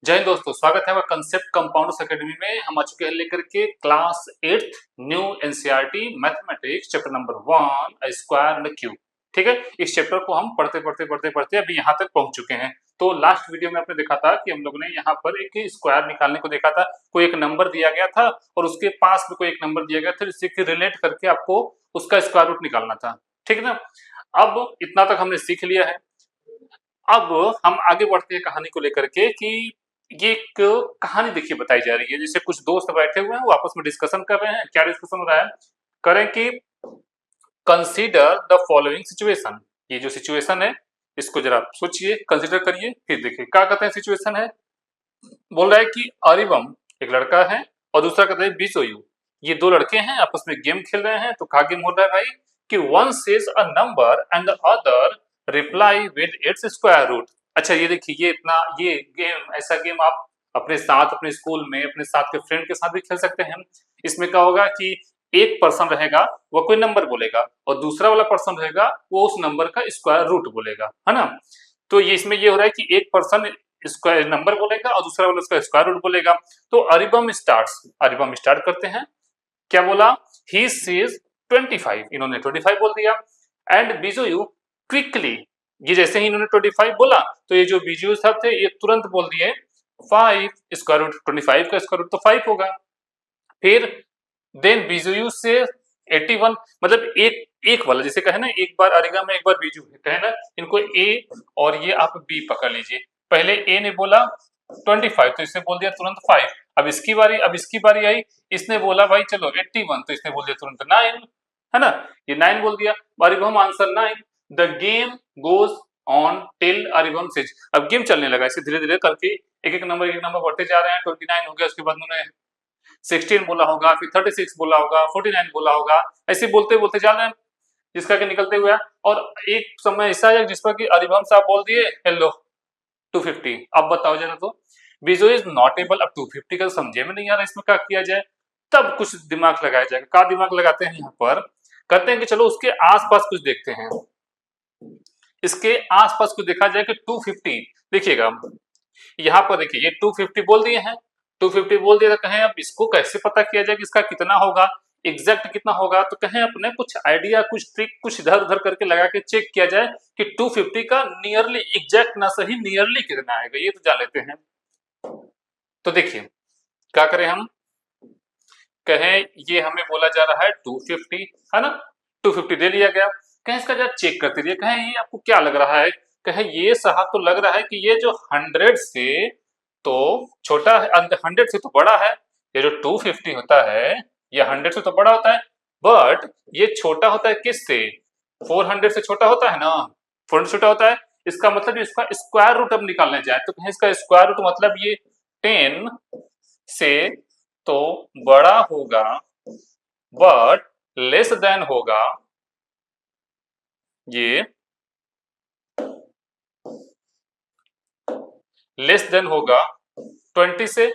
जय हिंद दोस्तों, स्वागत है आपका कंसेप्ट कंपाउंडर्स एकेडमी में। हम आ चुके हैं लेकर के class 8th new NCERT mathematics chapter number 1 square and cube. ठीक है, इस चैप्टर को हम पढ़ते अभी यहाँ तक पहुंच चुके हैं। तो लास्ट वीडियो में आपने देखा था कि हम लोगों ने यहाँ पर एक स्क्वायर निकालने को देखा था। कोई एक नंबर दिया गया था और उसके पास में कोई एक नंबर दिया गया था, जिससे रिलेट करके आपको उसका स्क्वायर रूट निकालना था। ठीक है ना। अब इतना तक हमने सीख लिया है। अब हम आगे बढ़ते हैं कहानी को लेकर के कि ये एक कहानी देखिए बताई जा रही है। जैसे कुछ दोस्त बैठे हुए हैं, वो आपस में डिस्कशन कर रहे हैं। क्या डिस्कशन हो रहा है? करें कि कंसीडर द फॉलोइंग सिचुएशन। ये जो सिचुएशन है इसको जरा सोचिए, कंसीडर करिए, फिर देखिए क्या कहते हैं। सिचुएशन है, बोल रहा है कि अरिवम एक लड़का है और दूसरा कहता है बिजोयू। ये दो लड़के हैं, आपस में गेम खेल रहे हैं। तो क्या गेम हो रहा है भाई कि one says a number and the other reply with its square root. अच्छा ये देखिए, ये गेम, ऐसा गेम आप अपने साथ, अपने स्कूल में अपने साथ के फ्रेंड के साथ भी खेल सकते हैं। इसमें क्या होगा कि एक पर्सन रहेगा, वो कोई नंबर बोलेगा और दूसरा वाला पर्सन रहेगा, वो उस नंबर का स्क्वायर रूट बोलेगा, है ना। तो ये इसमें ये हो रहा है कि एक पर्सन स्क्वायर नंबर बोलेगा और दूसरा वाला उसका स्क्वायर रूट बोलेगा। तो अरिबम स्टार्ट करते हैं। क्या बोला? ही सीज 25, इन्होंने 25 बोल दिया। एंड बिजोयू क्विकली, ये जैसे ही इन्होंने 25 बोला तो ये जो बिजोयू साहब थे ये तुरंत बोल दिए 5 स्क्वायर रूट 25 का स्क्वायर रूट तो 5 होगा। फिर देन बिजोयू से 81, मतलब एक वाला, जैसे कहे ना एक बार अरिगा में एक बार बीजू कहे ना, इनको ए और ये आप बी पकड़ लीजिए। पहले ए ने बोला 25 तो इसने बोल दिया तुरंत 5। अब इसकी बारी आई, इसने बोला भाई चलो 81 तो इसने बोल दिया तुरंत 9, है ना। ये 9 बोल दिया। Aribam answer 9। The game goes on till Aribam says. अब गेम चलने लगा, इसे धीरे धीरे करके एक एक नंबर बढ़ते जा रहे हैं। 29 हो गया, उसके बाद उन्होंने 16 बोला होगा, फिर 36 बोला होगा, 49 बोला होगा, ऐसे बोलते बोलते जा रहे हैं जिसका कि निकलते हुए। और एक समय ऐसा है जिस पर कि अरिबम साहब बोल दिए हेलो 250। अब बताओ जरा, तो बिजो इज नॉट एबल। अब 250 का समझे में नहीं आ रहा, इसमें क्या किया जाए। तब कुछ दिमाग लगाया जाएगा। क्या दिमाग लगाते हैं यहाँ पर? कहते हैं कि चलो उसके आसपास कुछ देखते हैं। इसके आसपास कुछ देखा जाए कि 250, देखिएगा यहाँ पर देखिए ये 250 बोल दिए हैं। 250 बोल दिया तो कहें अब इसको कैसे पता किया जाए कि इसका कितना होगा, एग्जैक्ट कितना होगा। तो कहें अपने कुछ आइडिया, कुछ ट्रिक, कुछ इधर उधर करके लगा के चेक किया जाए कि 250 का नियरली, एग्जैक्ट ना सही, नियरली कितना आएगा, ये तो जान लेते हैं। तो देखिए क्या करें हम, कहें ये हमें बोला जा रहा है 250, है ना। 250 दे लिया गया। कहें इसका जरा चेक करते रहिए, कहें ये आपको क्या लग रहा है। कहें ये साहब तो लग रहा है कि ये जो 100 से तो छोटा है, 100 से तो बड़ा है। ये जो 250 होता है ये 100 से तो बड़ा होता है, बट ये छोटा होता है किससे? 400 से छोटा होता है ना, 400 छोटा होता है। इसका मतलब इसका स्क्वायर रूट अब निकालने जाए तो कहें इसका स्क्वायर रूट मतलब ये 10 से तो बड़ा होगा, बट लेस देन होगा ये, लेस देन होगा 20 से,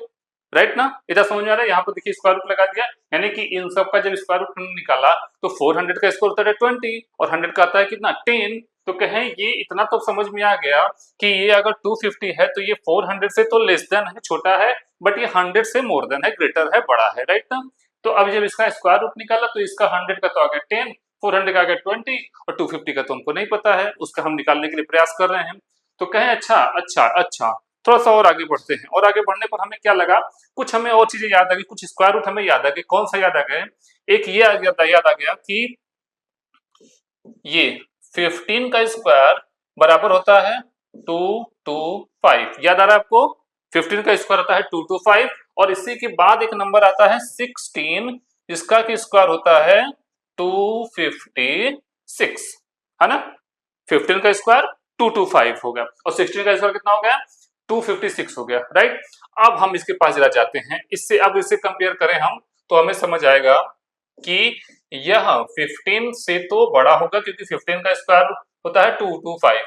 राइट ना। इधर समझ में आ रहा है। यहाँ पर देखिए स्क्वायर रूट लगा दिया, यानी कि इन सब का जब स्क्वायर रूट निकाला तो 400 का स्क्वायर होता है 20 और 100 का आता है कितना 10। तो कहें ये इतना तो समझ में आ गया कि ये अगर 250 है तो ये 400 से तो लेस देन है, छोटा है, बट ये 100 से मोर देन है, ग्रेटर है, बड़ा है, राइट ना। तो अब जब इसका स्क्वायर रूट निकाला तो इसका 100 का तो आ गया 10, 400 का आ गया 20 और 250 का तो हमको नहीं पता है, उसका हम निकालने के लिए प्रयास कर रहे हैं। तो कहें अच्छा अच्छा अच्छा, थोड़ा सा और आगे बढ़ते हैं। और आगे बढ़ने पर हमें क्या लगा, कुछ हमें और चीजें याद आ गई, कुछ स्क्वायर रूट हमें याद आ गए। कौन सा याद आ गए? एक ये याद आ गया कि ये 15 का स्क्वायर बराबर होता है 225। याद आ रहा है आपको? 15 का स्क्वायर होता है 225 और इसी के बाद एक नंबर आता है 16, जिसका की स्क्वायर होता है 256, है ना। 15 का स्क्वायर 225 हो गया और 16 का स्क्वायर कितना हो गया? 256 हो गया, राइट। अब हम इसके पास जरा जाते हैं, इससे अब इसे कंपेयर करें हम तो हमें समझ आएगा कि यह 15 से तो बड़ा होगा, क्योंकि 15 का स्क्वायर होता है 225।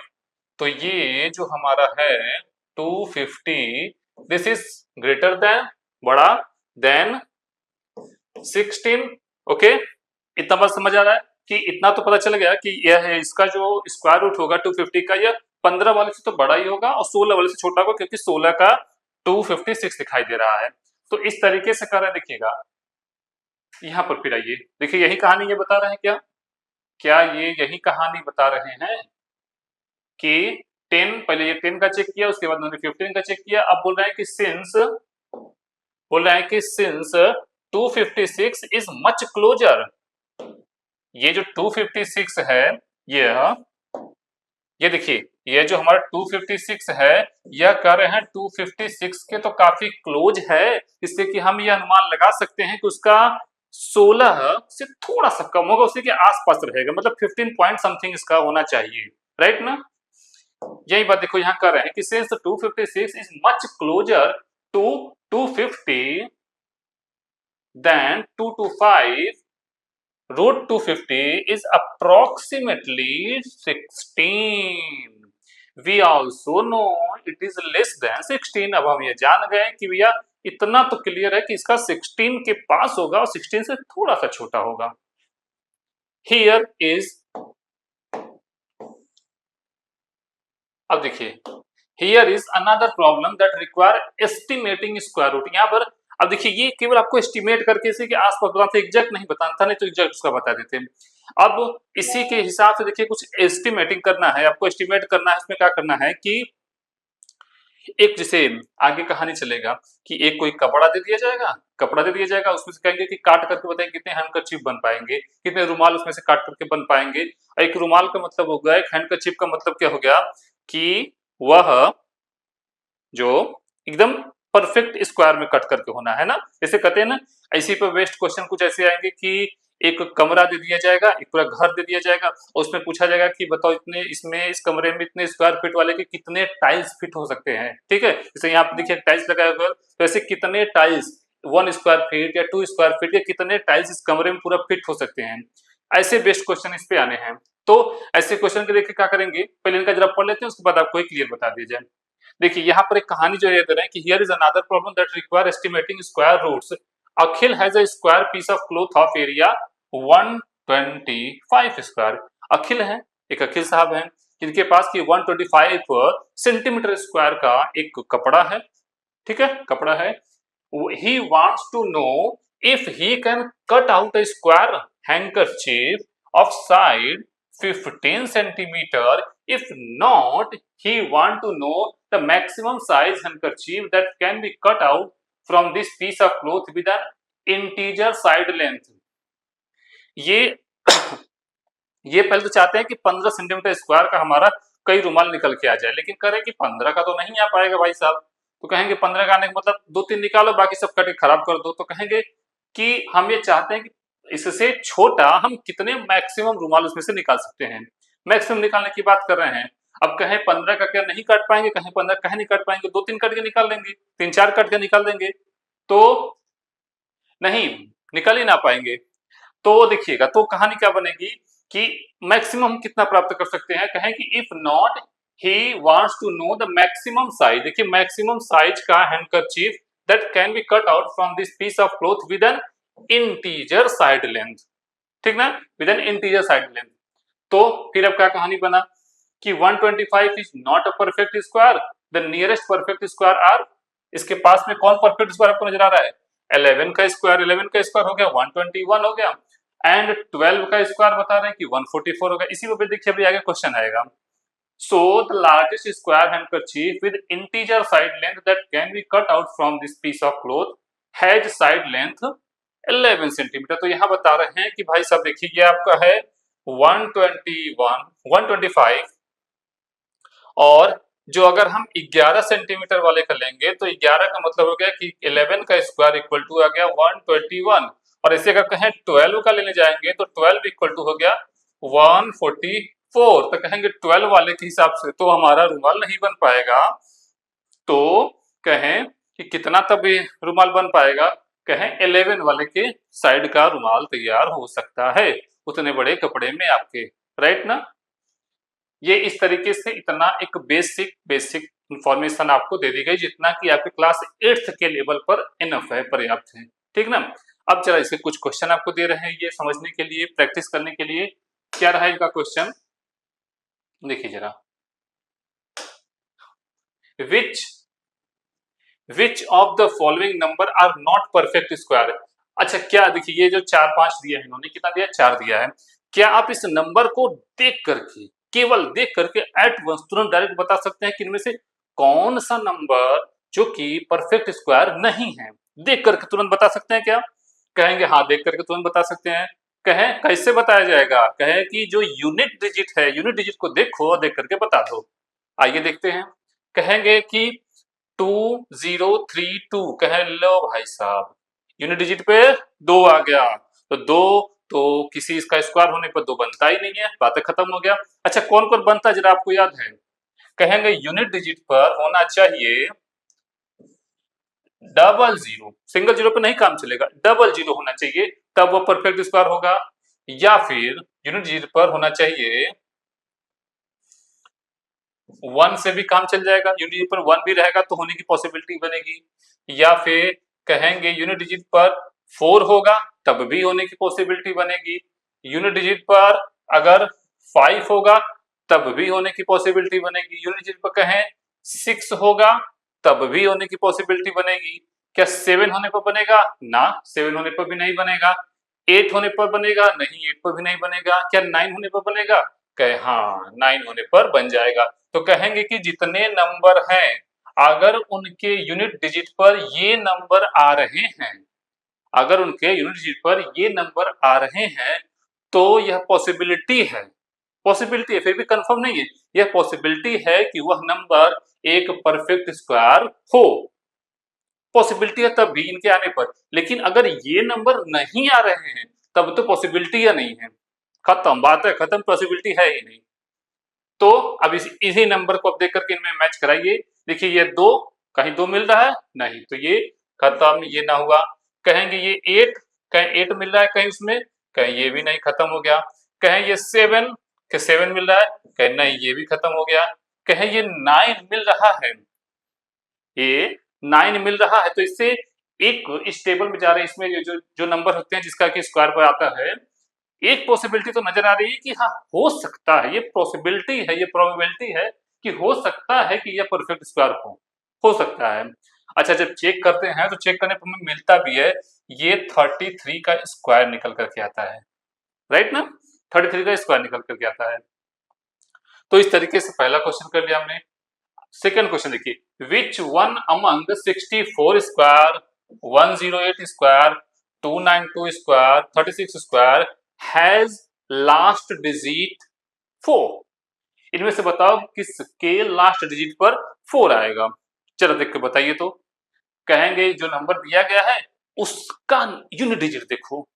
तो ये जो हमारा है 250, दिस इज ग्रेटर देन, बड़ा देन 16। ओके, इतना बात समझ आ रहा है कि इतना तो पता चल गया कि यह है इसका जो स्क्वायर रूट होगा 250 का, यह 15 वाले से तो बड़ा ही होगा और 16 वाले से छोटा होगा, क्योंकि 16 का 256 दिखाई दे रहा है। तो इस तरीके से कर रहे हैं, देखिएगा यहां पर फिर आइए, देखिए यही कहानी ये बता रहे हैं क्या, क्या ये यही कहानी बता रहे हैं कि 10, पहले ये 10 का चेक किया, उसके बाद उन्होंने 15 का चेक किया, अब बोल रहे हैं कि सिंस 256 इज मच क्लोजर, ये जो 256 है, ये देखिए ये जो हमारा 256 है, यह कह रहे हैं 256 के तो काफी क्लोज है, इससे कि हम यह अनुमान लगा सकते हैं कि उसका 16 से थोड़ा सा कम होगा, उसी के आसपास रहेगा, मतलब 15 पॉइंट समथिंग इसका होना चाहिए, राइट ना। यही बात देखो यहाँ कर रहे हैं कि since 256 is much closer to 250 then 225 root 250 is approximately 16. We also know it is less than 16. अब हम ये जान गए कि भैया इतना तो क्लियर है कि इसका 16 के पास होगा और 16 से थोड़ा सा छोटा होगा। Here is, अब देखिए here is another problem that require estimating square root। यहाँ पर अब देखिए ये केवल आपको एस्टिमेट करके इसी के आसपास बताते, एग्जैक्ट नहीं बताना था, नहीं तो एग्जैक्ट उसका बता देते। अब इसी के हिसाब से देखिए कुछ एस्टिमेटिंग करना है आपको, एस्टिमेट करना है, इसमें क्या करना है कि एक जैसे आगे कहानी चलेगा कि एक कोई कपड़ा दे दिया जाएगा, उसमें से कहेंगे कि काट करके बताएं कितने हैंडकरचीफ बन पाएंगे, कितने रुमाल उसमें से काट करके बन पाएंगे। एक रुमाल का मतलब हो गया, एक हैंडकरचीफ का मतलब क्या हो गया कि वह जो एकदम परफेक्ट स्क्वायर में कट करके होना है ना, जैसे कहते हैं ना, ऐसी पे बेस्ट क्वेश्चन कुछ ऐसे आएंगे कि एक कमरा दे दिया जाएगा, एक पूरा घर दे दिया जाएगा और उसमें पूछा जाएगा कि बताओ इतने इसमें इस कमरे में इतने स्क्वायर फीट वाले के कितने टाइल्स फिट हो सकते हैं, ठीक है। जैसे यहाँ पे देखिए टाइल्स लगाया हुआ है, तो ऐसे कितने टाइल्स 1 स्क्वायर फीट या 2 स्क्वायर फीट के कितने टाइल्स इस कमरे में पूरा फिट हो सकते हैं, ऐसे बेस्ट क्वेश्चन इस पे आने हैं। तो ऐसे क्वेश्चन के देखिए क्या करेंगे, पहले इनका जरा पढ़ लेते हैं, उसके बाद आपको एक क्लियर बता दिया जाए। देखिए यहाँ पर एक कहानी जो है दे रहे हैं कि here is another problem that require estimating square roots. Akhil has a square piece of cloth of area 125 square. Akhil है, एक अखिल साहब हैं जिनके पास की 125 सेंटीमीटर स्क्वायर का एक कपड़ा है, ठीक है, कपड़ा है। He wants to know if he can cut out a square handkerchief of side 15 centimeter. If not, he want to know the maximum size handkerchief that can be cut out from this piece of cloth with an integer side length. ये ये पहले तो चाहते हैं कि 15 centimetre square का हमारा कई रुमाल निकल के आ जाए, लेकिन कह रहे हैं कि 15 का तो नहीं आ पाएगा भाई साहब। तो कहेंगे 15 का आने का मतलब 2-3 निकालो, बाकी सब कट के खराब कर दो। तो कहेंगे कि हम ये चाहते हैं कि इससे छोटा हम कितने मैक्सिमम रुमाल उसमें से निकाल सकते हैं, मैक्सिमम निकालने की बात कर रहे हैं। अब कहें 15 का क्या नहीं काट पाएंगे, कहें 15 कहे नहीं काट पाएंगे, 2-3 कट के निकाल लेंगे, 3-4 कट के निकाल देंगे, तो नहीं निकल ही ना पाएंगे। तो देखिएगा तो कहानी क्या बनेगी कि मैक्सिमम कितना प्राप्त कर सकते हैं, कहें कि if not he wants to know the maximum size. देखिए मैक्सिमम साइज का handkerchief that can be cut out from this piece of cloth with an integer side length, ठीक ना, with an integer side length. तो फिर अब क्या कहानी बना कि 125 is not a perfect square, the nearest perfect square are, इसके पास में कौन परफेक्ट स्क्वायर आपको नजर आ रहा है, 11 का स्क्वायर हो गया 121 हो गया, एंड 12 का स्क्वायर बता रहे हैं कि 144 हो गया। इसी पे देखिए अभी आगे क्वेश्चन आएगा। So the largest square handkerchief with integer side length that can be cut out from this piece of cloth has side length 11 centimetre. तो यहाँ बता रहे हैं कि भाई साहब देखिए ये आपका है 121 125, और जो अगर हम 11 सेंटीमीटर वाले का लेंगे तो 11 का मतलब हो गया कि 11 का स्क्वायर इक्वल टू आ गया 121, और इसे अगर कहें 12 का लेने जाएंगे तो 12 इक्वल टू हो गया 144। तो कहेंगे 12 वाले के हिसाब से तो हमारा रुमाल नहीं बन पाएगा, तो कहें कि कितना तब रुमाल बन पाएगा, कहें 11 वाले के साइड का रुमाल तैयार हो सकता है उतने बड़े कपड़े में आपके, राइट ना। ये इस तरीके से इतना एक बेसिक इंफॉर्मेशन आपको दे दी गई जितना कि आपके क्लास 8th के लेवल पर इनफ है, पर्याप्त है, ठीक ना। अब जरा इसके कुछ क्वेश्चन आपको दे रहे हैं ये समझने के लिए, प्रैक्टिस करने के लिए। क्या रहा इनका क्वेश्चन, देखिए जरा, which which of the following number are not perfect square. अच्छा क्या देखिए ये जो 4 5 दिया है इन्होंने कितना दिया 4 दिया है। क्या आप इस नंबर को देख करके केवल देख करके एट वंस तुरंत डायरेक्ट बता सकते हैं कि इनमें से कौन सा नंबर जो कि परफेक्ट स्क्वायर नहीं है। देख करके तुरंत बता सकते हैं क्या? कहेंगे हाँ देख करके तुरंत बता सकते हैं। कहें कैसे बताया जाएगा? कहें कि जो यूनिट डिजिट है यूनिट डिजिट को देखो और देख करके बता दो। आइए देखते हैं। कहेंगे कि 2032 कहे लो भाई साहब यूनिट डिजिट पे 2 आ गया तो 2 तो किसी इसका स्क्वायर होने पर 2 बनता ही नहीं है, बातें खत्म हो गया। अच्छा कौन कौन बनता है जरा आपको याद है? कहेंगे यूनिट डिजिट पर होना चाहिए डबल जीरो, सिंगल जीरो पे नहीं काम चलेगा, डबल जीरो होना चाहिए तब वो परफेक्ट स्क्वायर होगा। या फिर यूनिट डिजिट पर होना चाहिए 1 से भी काम चल जाएगा, यूनिट डिजिट पर 1 भी रहेगा तो होने की पॉसिबिलिटी बनेगी। या फिर कहेंगे यूनिट डिजिट पर 4 होगा तब भी होने की पॉसिबिलिटी बनेगी। यूनिट डिजिट पर अगर 5 होगा तब भी होने की पॉसिबिलिटी बनेगी। यूनिट डिजिट पर कहें 6 होगा तब भी होने की पॉसिबिलिटी बनेगी। क्या 7 होने पर बनेगा? ना 7 होने पर भी नहीं बनेगा। 8 होने पर बनेगा? नहीं 8 पर भी नहीं बनेगा। क्या 9 होने पर बनेगा? कहे हाँ 9 होने पर बन जाएगा। तो कहेंगे कि जितने नंबर हैं अगर उनके यूनिट डिजिट पर ये नंबर आ रहे हैं, अगर उनके यूनिट डिजिट पर ये नंबर आ रहे हैं तो यह पॉसिबिलिटी है, पॉसिबिलिटी है फिर भी कंफर्म नहीं है, यह पॉसिबिलिटी है कि वह नंबर एक परफेक्ट स्क्वायर हो। पॉसिबिलिटी है तब भी इनके आने पर, लेकिन अगर ये नंबर नहीं आ रहे हैं तब तो पॉसिबिलिटी या नहीं है, खत्म बात है, खत्म, पॉसिबिलिटी है ही नहीं। तो अब इसी नंबर को अब देख करके इनमें मैच कराइए। देखिए ये 2 कहीं 2 मिल रहा है नहीं तो ये खत्म, ये ना हुआ। कहेंगे ये 8 कहीं 8 मिल रहा है कहीं उसमें, कहीं ये भी नहीं, खत्म हो गया। कहें ये 7 के 7 मिल रहा है, कहें नहीं ये भी खत्म हो गया। कहें ये 9 मिल रहा है, ये 9 मिल रहा है तो इससे एक इस टेबल में जा रहे हैं इसमें जो जो नंबर होते हैं जिसका कि स्क्वायर पर आता है, एक पॉसिबिलिटी तो नजर आ रही है कि हाँ हो सकता है, ये पॉसिबिलिटी है, ये प्रोबेबिलिटी है कि हो सकता है कि ये परफेक्ट स्क्वायर हो सकता है। अच्छा जब चेक करते हैं तो चेक करने पर हमें मिलता भी है, ये 33 का स्क्वायर निकल करके आता है, राइट ना, 33 का स्क्वायर निकल करके आता है। तो इस तरीके से पहला क्वेश्चन कर लिया हमने। सेकंड क्वेश्चन देखिए, which one among 64 square 108 square 292 square 36 square has last digit 4। इनमें से बताओ किसके लास्ट डिजिट पर 4 आएगा। चलो देख के बताइए। तो कहेंगे जो नंबर दिया गया है उसका यूनिट डिजिट देखो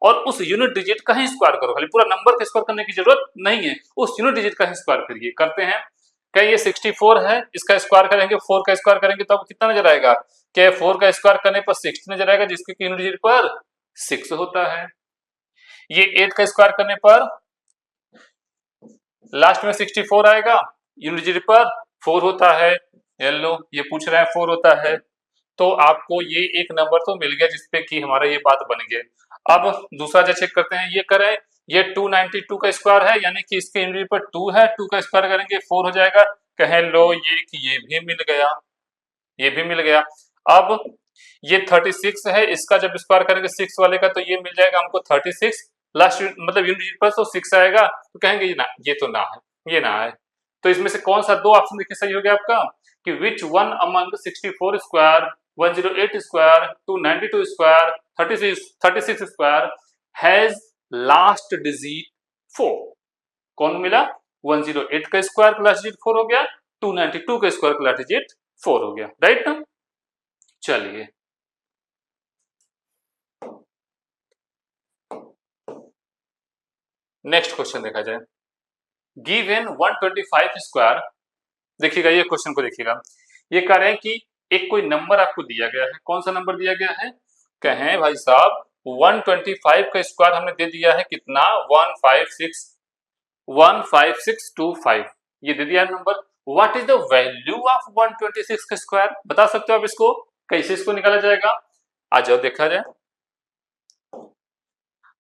और उस यूनिट डिजिट का ही स्क्वायर करो, खाली पूरा नंबर का स्क्वायर करने की जरूरत नहीं है, उस यूनिट डिजिट का ही स्क्वायर करिए। करते हैं। क्या ये 64 है, इसका स्क्वायर करेंगे, 4 का स्क्वायर करेंगे तो अब कितना नजर आएगा? क्या 4 का स्क्वायर करने पर 60 नजर आएगा जिसके यूनिट डिजिट पर 6 होता है। ये 8 का स्क्वायर करने पर लास्ट में 64 आएगा, यूनिट डिजिट पर 4 होता है। हेलो ये पूछ रहे हैं 4 होता है, तो आपको ये एक नंबर तो मिल गया जिसपे कि हमारा ये बात बन गया। अब दूसरा जो चेक करते हैं, ये करें, ये 292 का स्क्वायर है यानी कि इसके यूनिट पर 2 है, 2 का स्क्वायर करेंगे 4 हो जाएगा। कहे लो ये कि ये भी मिल गया, ये भी मिल गया। अब ये 36 है, इसका जब स्क्वायर करेंगे 6 वाले का तो ये मिल जाएगा हमको 36, लास्ट मतलब यूनिट डिजिट पर तो 6 आएगा, तो कहेंगे ये ना, ये तो ना है, ये ना है। तो इसमें से कौन सा दो ऑप्शन देखिए सही हो गया आपका कि which one among 64 square 108 square 292 square 36 square has last digit 4। कौन मिला? 108 का स्क्वायर का लास्ट डिजिट 4 हो गया, 292 का स्क्वायर का लास्ट डिजिट 4 हो गया, राइट ना। चलिए नेक्स्ट क्वेश्चन देखा जाए। गिवन 125 स्क्वायर, देखिएगा ये क्वेश्चन को देखिएगा, ये कह रहे हैं कि एक कोई नंबर आपको दिया गया है, कौन सा नंबर दिया गया है? कहें भाई साहब 125 का स्क्वायर हमने दे दिया है कितना, 15625, ये दे दिया है number. What is the value of 126 का स्क्वायर, बता सकते हो आप इसको, कैसे इसको निकाला जाएगा? आ जाओ देखा जाए।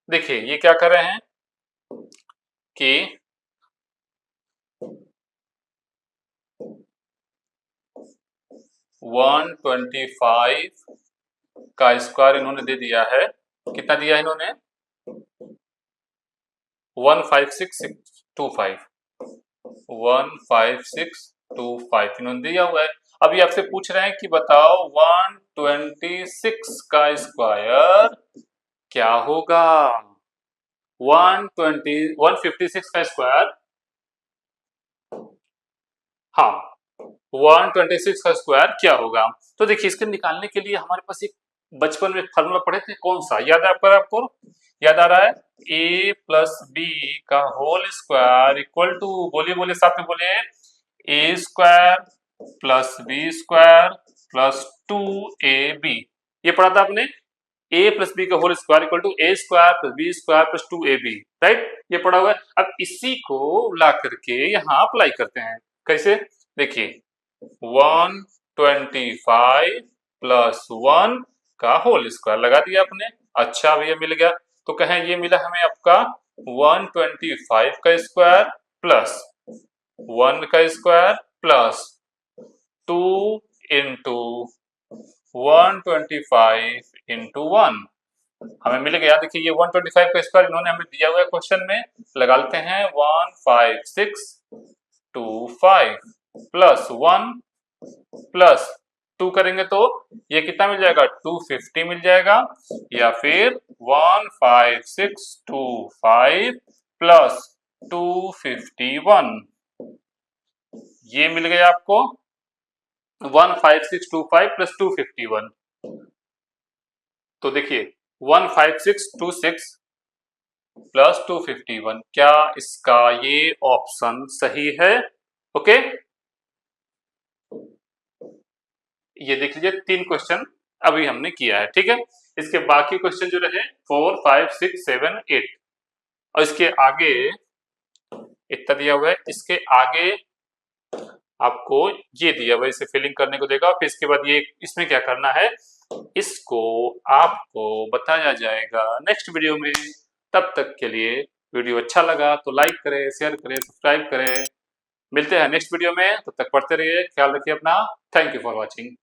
देखिए ये क्या कर रहे हैं कि 125 का स्क्वायर इन्होंने दे दिया है। कितना दिया है इन्होंने? 15625 15625 इन्होंने दिया हुआ है। अभी आपसे पूछ रहे हैं कि बताओ 126 का स्क्वायर क्या होगा? 156 का स्क्वायर, हाँ 126 का स्क्वायर क्या होगा? तो देखिए इसके निकालने के लिए हमारे पास एक बचपन में फार्मूला पढ़े थे, कौन सा याद है आपको? याद आ रहा है? a प्लस बी का होल स्क्वायर इक्वल टू, बोलिए बोलिए साथ में बोलिए, a square plus b square plus 2ab। ये पढ़ा था आपने, a प्लस बी का whole square equal to a square plus b square plus 2ab, right? ये पढ़ा हुआ है। अब इसी को ला करके यहाँ अप्लाई करते हैं। कैसे? देखिए 125 प्लस 1 का होल स्क्वायर लगा दिया आपने। अच्छा भैया मिल गया, तो कहें ये मिला हमें आपका 125 का स्क्वायर प्लस 1 का स्क्वायर प्लस 2 इंटू 125 इंटू 1 हमें मिल गया। देखिए ये 125 का स्क्वायर इन्होंने हमें दिया हुआ है क्वेश्चन में, लगा लेते हैं 15625 प्लस 1 प्लस 2 करेंगे तो ये कितना मिल जाएगा? 250 मिल जाएगा, या फिर 15625 प्लस 251 ये मिल गया आपको 15625 प्लस 251। तो देखिए 15626 प्लस 251, क्या इसका ये ऑप्शन सही है? ओके, ये देख लीजिए 3 क्वेश्चन अभी हमने किया है, ठीक है। इसके बाकी क्वेश्चन जो रहे 4 5 6 7 8 और इसके आगे इतना दिया हुआ है, इसके आगे आपको ये दिया हुआ है, इसे फिलिंग करने को देगा। फिर इसके बाद ये इसमें क्या करना है, इसको आपको बताया जाएगा नेक्स्ट वीडियो में। तब तक के लिए वीडियो अच्छा लगा तो लाइक करें, शेयर करें, सब्सक्राइब करें। मिलते हैं नेक्स्ट वीडियो में, तब तक पढ़ते रहिए, ख्याल रखिए अपना। Thank you for watching.